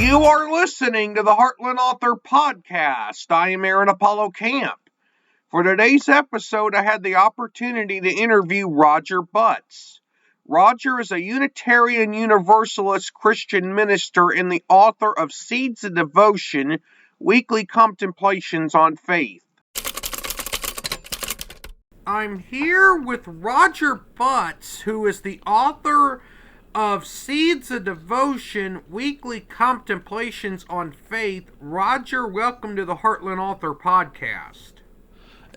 You are listening to the Heartland Author Podcast. I am Aaron Apollo Camp. For today's episode, I had the opportunity to interview Roger Butts. Roger is a Unitarian Universalist Christian minister and the author of Seeds of Devotion, Weekly Contemplations on Faith. I'm here with Roger Butts, who is the author of Seeds of Devotion, Weekly Contemplations on Faith. Roger, welcome to the Heartland Author Podcast.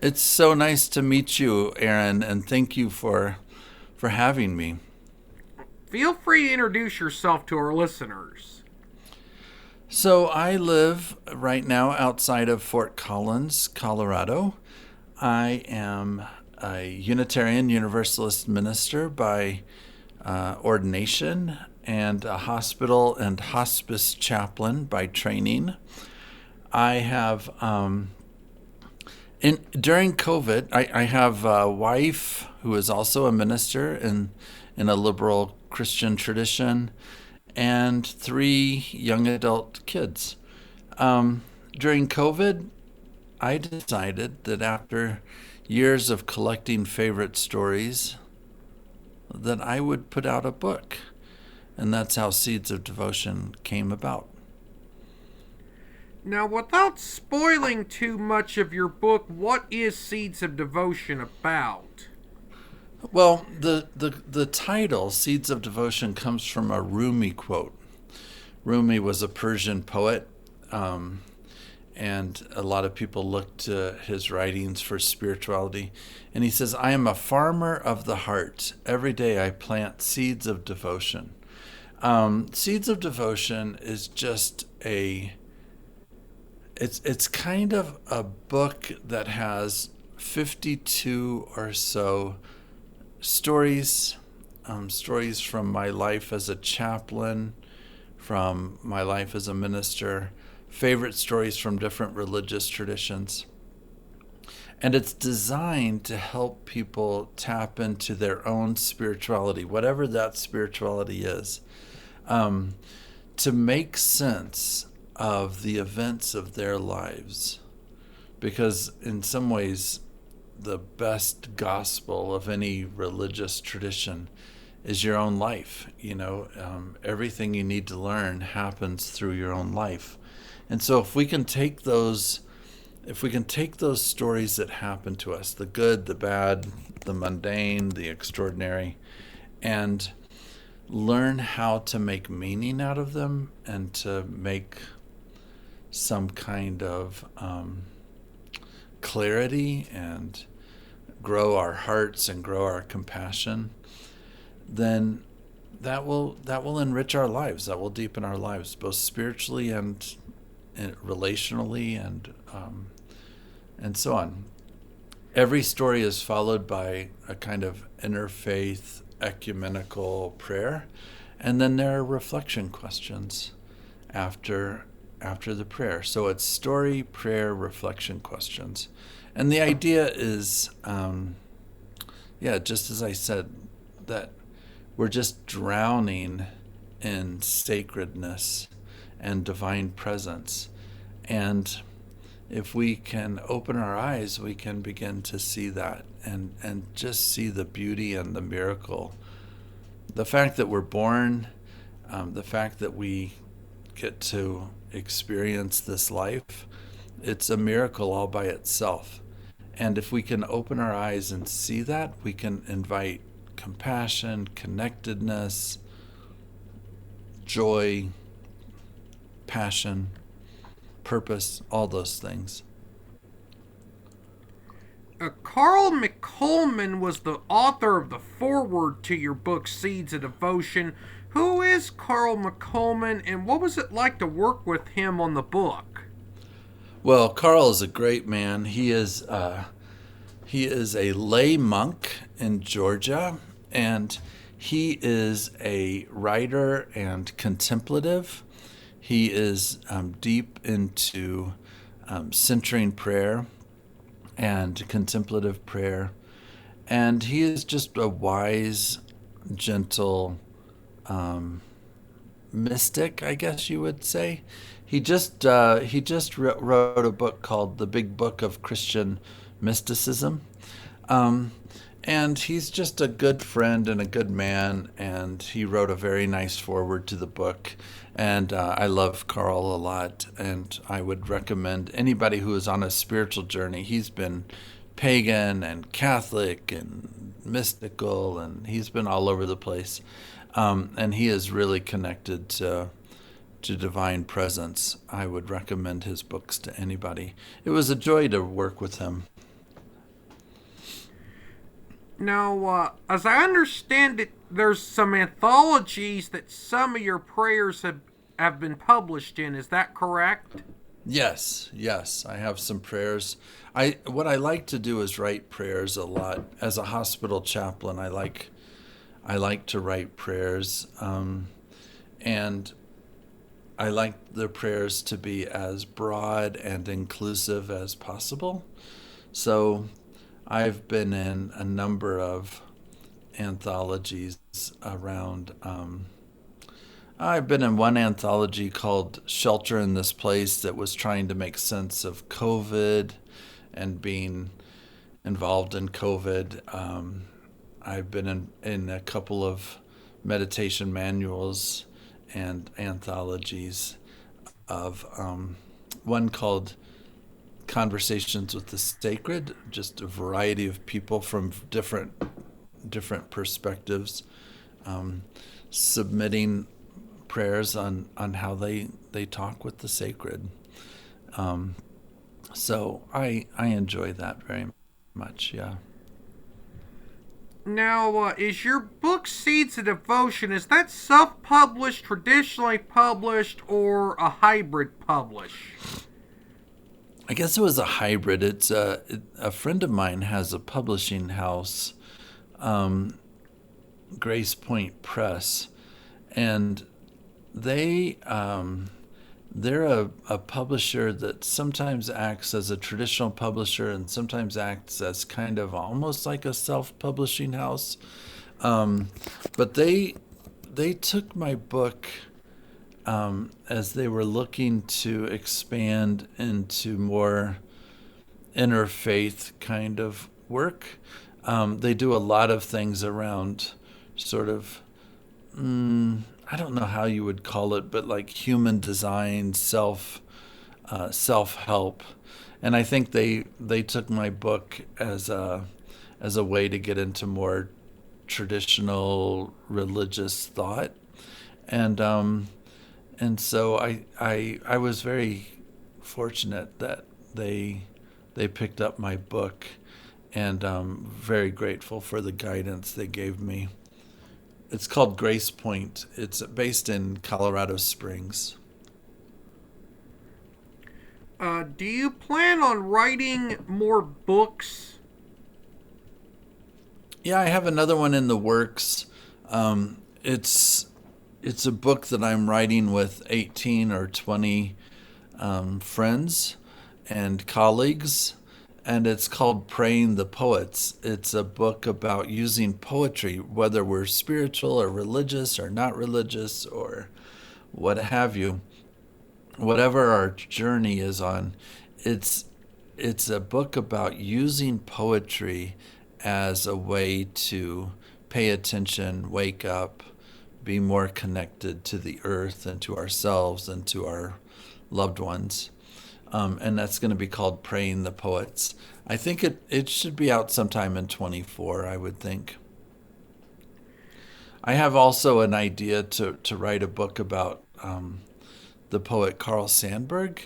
It's so nice to meet you, Aaron, and thank you for having me. Feel free to introduce yourself to our listeners. So I live right now outside of Fort Collins, Colorado. I am a Unitarian Universalist minister by ordination and a hospital and hospice chaplain by training. I have, during COVID, I have a wife who is also a minister in a liberal Christian tradition and 3 young adult kids. During COVID, I decided that after years of collecting favorite stories, that I would put out a book. And that's how Seeds of Devotion came about. Now, without spoiling too much of your book, what is Seeds of Devotion about? Well, the title, Seeds of Devotion, comes from a Rumi quote. Rumi was a Persian poet, and a lot of people look to his writings for spirituality. And he says, I am a farmer of the heart. Every day I plant seeds of devotion. Seeds of Devotion is just it's kind of a book that has 52 or so stories from my life as a chaplain, from my life as a minister, favorite stories from different religious traditions. And it's designed to help people tap into their own spirituality, whatever that spirituality is, to make sense of the events of their lives. Because in some ways, the best gospel of any religious tradition is your own life. Everything you need to learn happens through your own life. And so if we can take those stories that happen to us, the good, the bad, the mundane, the extraordinary, and learn how to make meaning out of them and to make some kind of clarity and grow our hearts and grow our compassion, then that will enrich our lives. That will deepen our lives, both spiritually and relationally and so on. Every story is followed by a kind of interfaith ecumenical prayer, and then there are reflection questions after the prayer. So it's story, prayer, reflection questions. And the idea is, just as I said, that we're just drowning in sacredness and divine presence. And if we can open our eyes, we can begin to see that and just see the beauty and the miracle. The fact that we're born, the fact that we get to experience this life, it's a miracle all by itself. And if we can open our eyes and see that, we can invite compassion, connectedness, joy, passion, purpose, all those things. Carl McColman was the author of the foreword to your book, Seeds of Devotion. Who is Carl McColman, and what was it like to work with him on the book? Well, Carl is a great man. He is a lay monk in Georgia, and he is a writer and contemplative. He is deep into centering prayer and contemplative prayer. And he is just a wise, gentle mystic, I guess you would say. He just wrote a book called The Big Book of Christian Mysticism. Um, and he's just a good friend and a good man, and he wrote a very nice foreword to the book. And I love Carl a lot, and I would recommend anybody who is on a spiritual journey. He's been pagan and Catholic and mystical, and he's been all over the place. And he is really connected to divine presence. I would recommend his books to anybody. It was a joy to work with him. Now, as I understand it, there's some anthologies that some of your prayers have been published in. Is that correct? Yes, I have some prayers. I what I like to do is write prayers a lot. As a hospital chaplain, I like to write prayers, and I like the prayers to be as broad and inclusive as possible. So I've been in a number of anthologies around. I've been in one anthology called Shelter in This Place that was trying to make sense of COVID and being involved in COVID. I've been in a couple of meditation manuals and anthologies of one called Conversations with the Sacred, just a variety of people from different perspectives, submitting prayers on how they talk with the sacred. So I enjoy that very much, yeah. Now, is your book Seeds of Devotion, is that self-published, traditionally published, or a hybrid publish? I guess it was a hybrid. It's a friend of mine has a publishing house, Grace Point Press, and they they're a publisher that sometimes acts as a traditional publisher and sometimes acts as kind of almost like a self-publishing house. But they took my book as they were looking to expand into more interfaith kind of work. They do a lot of things around sort of, I don't know how you would call it, but like human design, self help, and I think they took my book as a way to get into more traditional religious thought, and so I was very fortunate that they picked up my book, and very grateful for the guidance they gave me. It's called Grace Point. It's based in Colorado Springs. Do you plan on writing more books? Yeah, I have another one in the works. It's a book that I'm writing with 18 or 20 friends and colleagues, and it's called Praying the Poets. It's a book about using poetry, whether we're spiritual or religious or not religious or what have you, whatever our journey is on. It's a book about using poetry as a way to pay attention, wake up, be more connected to the earth and to ourselves and to our loved ones. And that's going to be called Praying the Poets. I think it should be out sometime in 24, I would think. I have also an idea to write a book about the poet Carl Sandburg.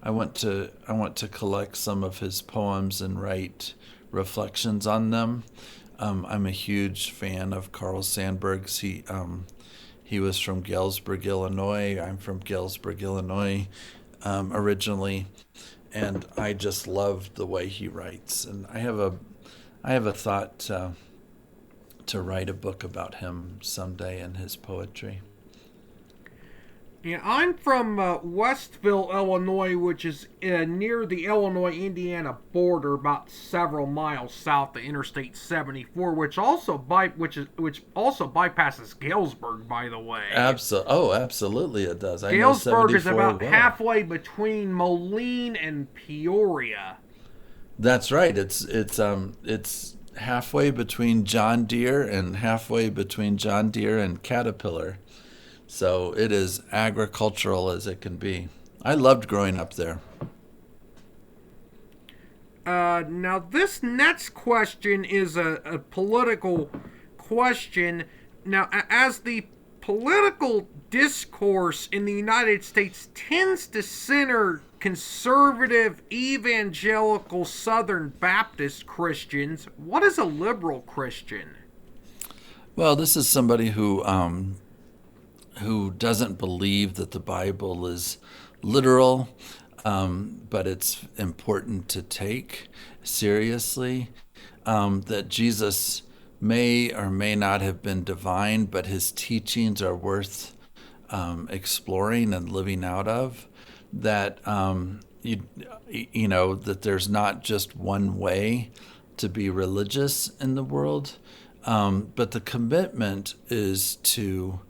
I want to collect some of his poems and write reflections on them. I'm a huge fan of Carl Sandburg's. He was from Galesburg, Illinois. I'm from Galesburg, Illinois, originally, and I just love the way he writes. And I have a thought to write a book about him someday and his poetry. Yeah, I'm from Westville, Illinois, which is near the Illinois-Indiana border, about several miles south of Interstate 74, which also bypasses Galesburg, by the way. Absolutely it does. I know Galesburg is 74 about well. halfway between Moline and Peoria. That's right. It's halfway between John Deere and halfway between John Deere and Caterpillar. So it is agricultural as it can be. I loved growing up there. Now, this next question is a political question. Now, as the political discourse in the United States tends to center conservative, evangelical, Southern Baptist Christians, what is a liberal Christian? Well, this is somebody who doesn't believe that the Bible is literal, but it's important to take seriously. That Jesus may or may not have been divine, but his teachings are worth exploring and living out of. That you know that there's not just one way to be religious in the world, but the commitment is to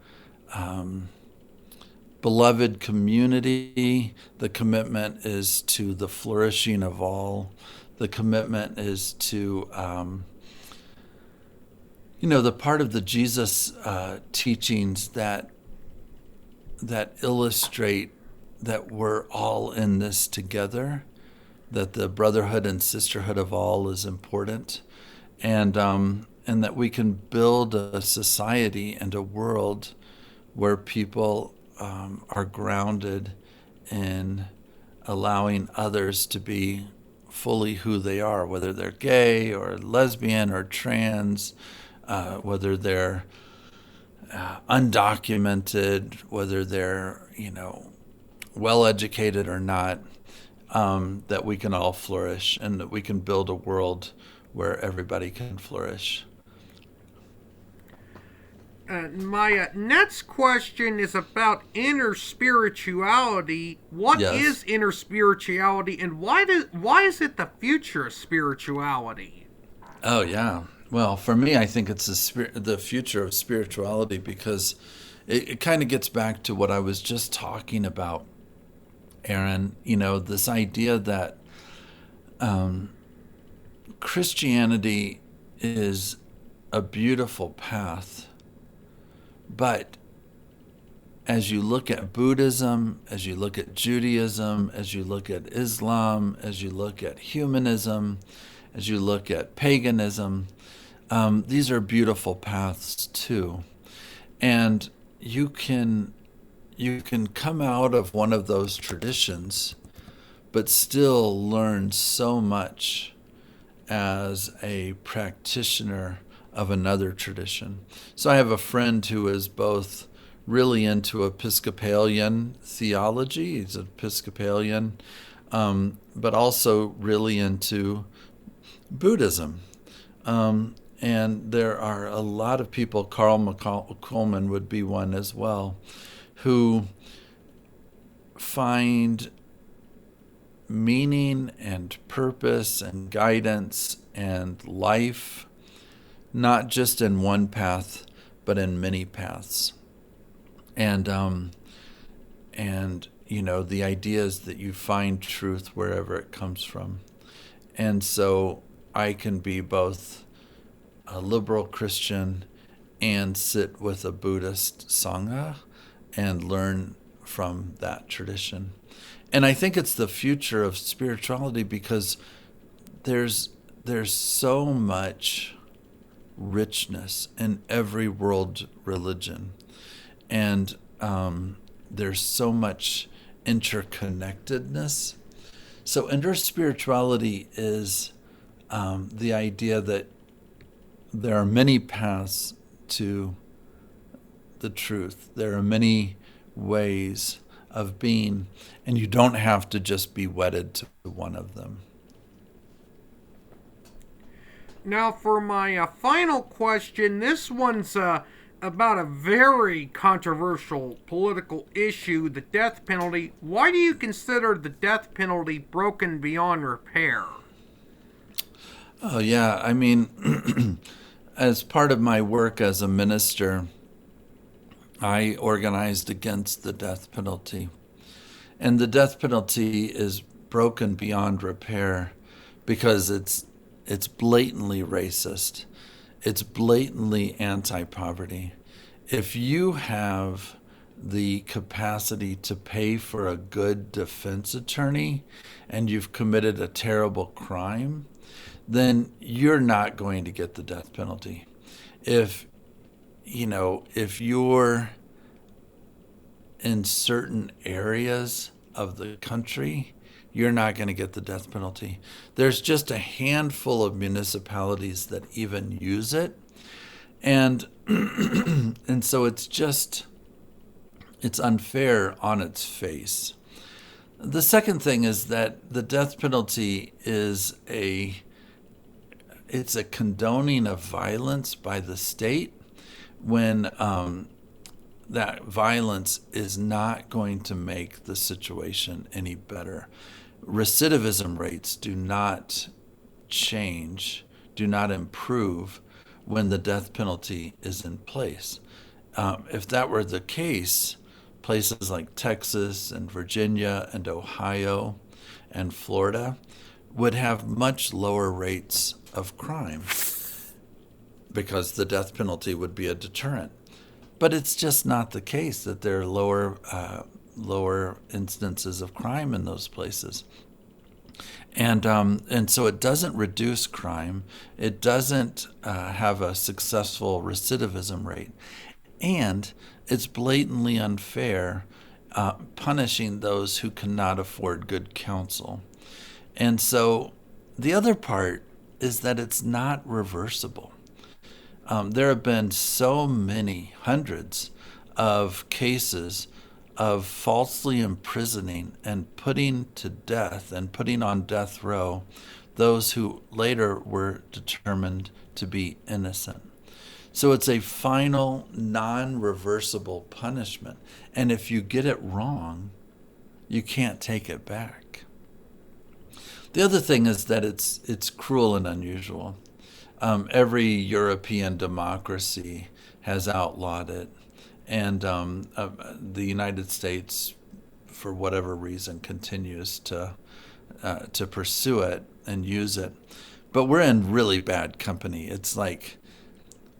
beloved community. The commitment is to the flourishing of all. The commitment is to, the part of the Jesus teachings that illustrate that we're all in this together, that the brotherhood and sisterhood of all is important, and that we can build a society and a world where people are grounded in allowing others to be fully who they are, whether they're gay or lesbian or trans, whether they're undocumented, whether they're, well educated or not, that we can all flourish and that we can build a world where everybody can flourish. My next question is about inner spirituality. What is inner spirituality, and why is it the future of spirituality? Oh yeah. Well, for me, I think it's the future of spirituality because it kind of gets back to what I was just talking about, Aaron. This idea that Christianity is a beautiful path. But as you look at Buddhism, as you look at Judaism, as you look at Islam, as you look at humanism, as you look at paganism, these are beautiful paths too. And you can come out of one of those traditions, but still learn so much as a practitioner of another tradition. So I have a friend who is both really into Episcopalian theology, he's an Episcopalian, but also really into Buddhism. And there are a lot of people, Carl Coleman would be one as well, who find meaning and purpose and guidance and life not just in one path, but in many paths. And the idea is that you find truth wherever it comes from. And so I can be both a liberal Christian and sit with a Buddhist Sangha and learn from that tradition. And I think it's the future of spirituality because there's so much richness in every world religion, and there's so much interconnectedness. So inner spirituality is the idea that there are many paths to the truth. There are many ways of being, and you don't have to just be wedded to one of them. Now, for my final question, this one's about a very controversial political issue, the death penalty. Why do you consider the death penalty broken beyond repair? Oh, yeah. I mean, as part of my work as a minister, I organized against the death penalty. And the death penalty is broken beyond repair because it's blatantly racist. It's blatantly anti-poverty. If you have the capacity to pay for a good defense attorney and you've committed a terrible crime, then you're not going to get the death penalty. If if you're in certain areas of the country, you're not going to get the death penalty. There's just a handful of municipalities that even use it. And and so it's unfair on its face. The second thing is that the death penalty is it's a condoning of violence by the state when that violence is not going to make the situation any better. Recidivism rates do not change, do not improve when the death penalty is in place. If that were the case, places like Texas and Virginia and Ohio and Florida would have much lower rates of crime because the death penalty would be a deterrent. But it's just not the case that there are lower instances of crime in those places. And so it doesn't reduce crime. It doesn't have a successful recidivism rate. And it's blatantly unfair, punishing those who cannot afford good counsel. And so the other part is that it's not reversible. There have been so many, hundreds of cases of falsely imprisoning and putting to death and putting on death row those who later were determined to be innocent. So it's a final, non-reversible punishment. And if you get it wrong, you can't take it back. The other thing is that it's cruel and unusual. Every European democracy has outlawed it, and the United States, for whatever reason, continues to pursue it and use it. But we're in really bad company. It's like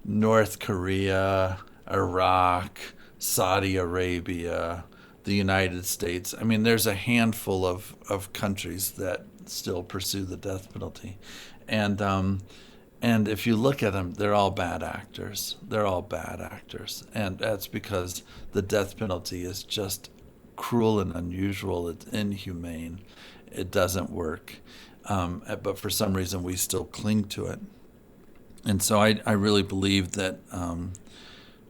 North Korea, Iraq, Saudi Arabia, the United States. I mean, there's a handful of countries that still pursue the death penalty. And if you look at them, they're all bad actors. They're all bad actors. And that's because the death penalty is just cruel and unusual. It's inhumane. It doesn't work. But for some reason, we still cling to it. And so I really believe that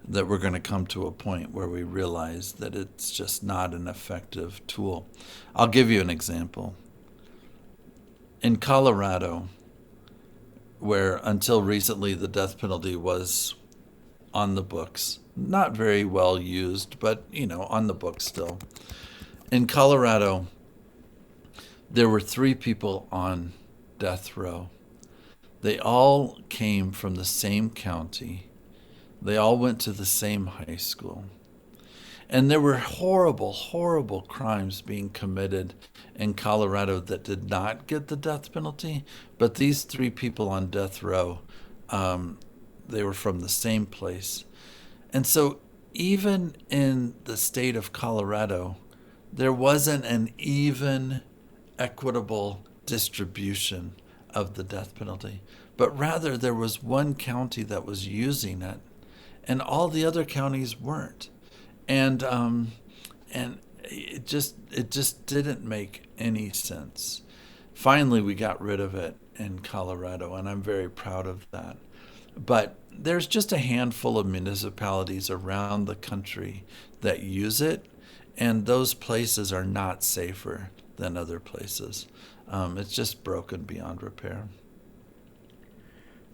that we're going to come to a point where we realize that it's just not an effective tool. I'll give you an example. In Colorado, where until recently the death penalty was on the books, not very well used, but on the books still. In Colorado, there were 3 people on death row. They all came from the same county. They all went to the same high school. And there were horrible, horrible crimes being committed in Colorado that did not get the death penalty. But these 3 people on death row, they were from the same place. And so even in the state of Colorado, there wasn't an even, equitable distribution of the death penalty. But rather, there was one county that was using it, and all the other counties weren't. And it just didn't make any sense. Finally, we got rid of it in Colorado, and I'm very proud of that. But there's just a handful of municipalities around the country that use it, and those places are not safer than other places. It's just broken beyond repair.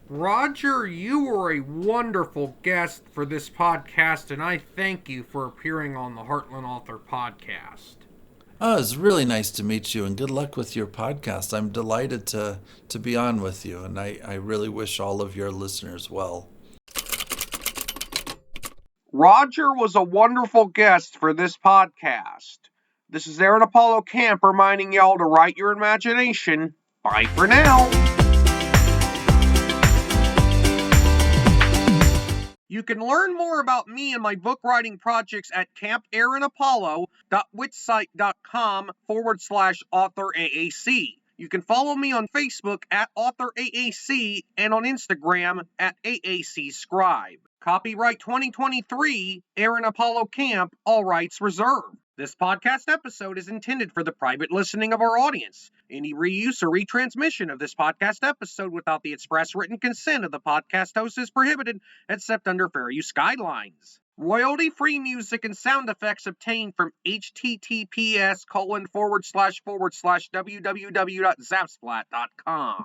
Roger, you were a wonderful guest for this podcast, and I thank you for appearing on the Heartland Author Podcast. Oh, it's really nice to meet you, and good luck with your podcast. I'm delighted to be on with you, and I really wish all of your listeners well. Roger was a wonderful guest for this podcast. This is Aaron Apollo Camp reminding y'all to write your imagination. Bye for now. You can learn more about me and my book writing projects at campaaronapollo.wixsite.com/authoraac. You can follow me on Facebook at AuthorAAC and on Instagram at AACScribe. Copyright 2023, Aaron Apollo Camp, all rights reserved. This podcast episode is intended for the private listening of our audience. Any reuse or retransmission of this podcast episode without the express written consent of the podcast host is prohibited, except under fair use guidelines. Royalty-free music and sound effects obtained from https://www.zapsplat.com.